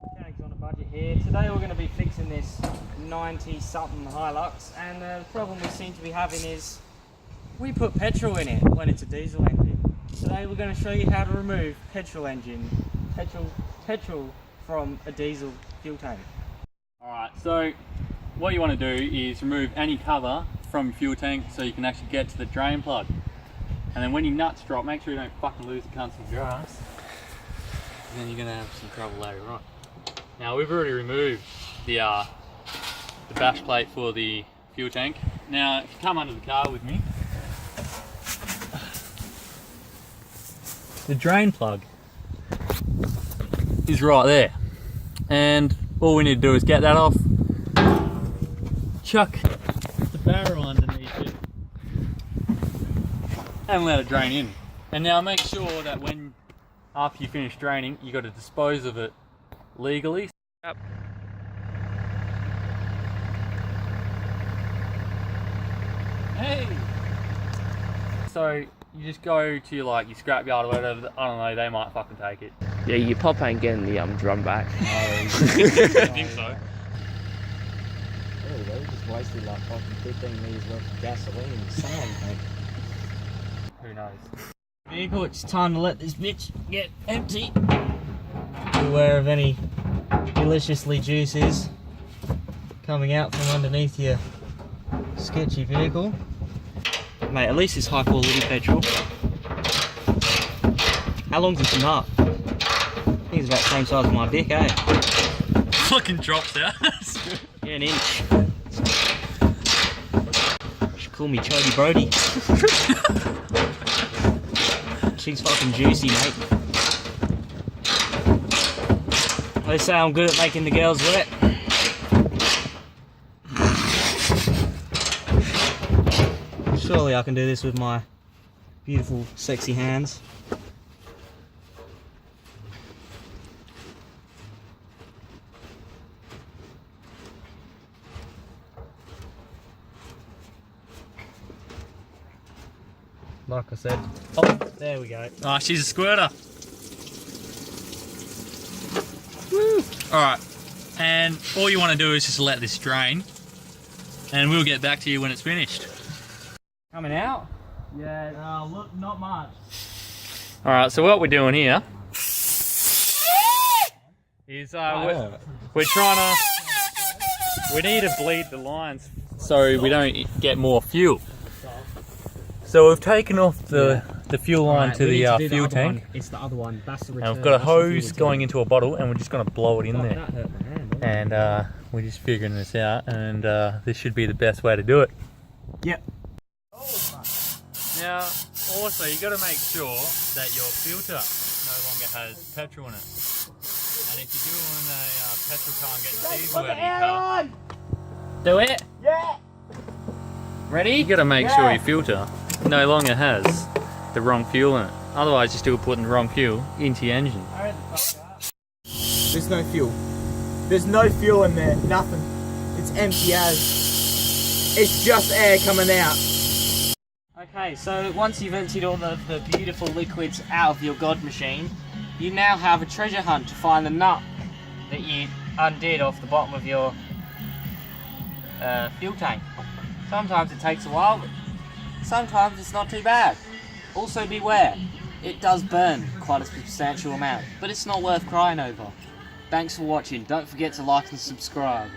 Mechanics on a budget here. Today we're going to be fixing this 90-something Hilux, and the problem we seem to be having is we put petrol in it when it's a diesel engine. Today we're going to show you how to remove petrol from a diesel fuel tank. Alright, so what you want to do is remove any cover from your fuel tank so you can actually get to the drain plug. And then when your nuts drop, make sure you don't fucking lose the cunts of grass. And then you're going to have some trouble later on. Now we've already removed the bash plate for the fuel tank. Now if you come under the car with me, the drain plug is right there. And all we need to do is get that off, chuck the barrel underneath it, and let it drain in. And now make sure that when, after you finish draining, you got to dispose of it legally. Yep. Hey! So you just go to your scrapyard or whatever, I don't know, they might fucking take it. Yeah, your pop ain't getting the drum back. I think so. Oh, they just wasted like fucking 15 litres worth of gasoline in the sand, mate. Who knows? Vehicle, it's time to let this bitch get empty. Beware of any deliciously juices coming out from underneath your sketchy vehicle. Mate, at least it's high quality petrol. How long's this nut? I think it's about the same size as my dick, eh? Fucking drops out. Yeah, an inch. You should call me Chody Brody. She's fucking juicy, mate. They say I'm good at making the girls wet. Surely I can do this with my beautiful, sexy hands. Like I said. Oh, there we go. Oh, she's a squirter. Woo! Alright, and all you want to do is just let this drain, and we'll get back to you when it's finished. Coming out? Yeah, look, not much. Alright, so what we're doing here is we're trying to, we need to bleed the lines so we don't get more fuel. So we've taken off the fuel line to the fuel tank. It's the other one. That's the return. And we've got a hose going into a bottle, and we're just going to blow it in there. And we're just figuring this out, and this should be the best way to do it. Yep. Now, also, you got to make sure that your filter no longer has petrol in it. And if you're doing a petrol car and getting diesel out of your car, do it. Yeah. Ready? You got to make sure your filter no longer has the wrong fuel in it. Otherwise, you're still putting the wrong fuel into your engine. There's no fuel. There's no fuel in there, nothing. It's empty as. It's just air coming out. Okay, so once you've emptied all the beautiful liquids out of your God machine, you now have a treasure hunt to find the nut that you undid off the bottom of your fuel tank. Sometimes it takes a while, but sometimes it's not too bad. Also beware, it does burn quite a substantial amount, but it's not worth crying over. Thanks for watching, don't forget to like and subscribe.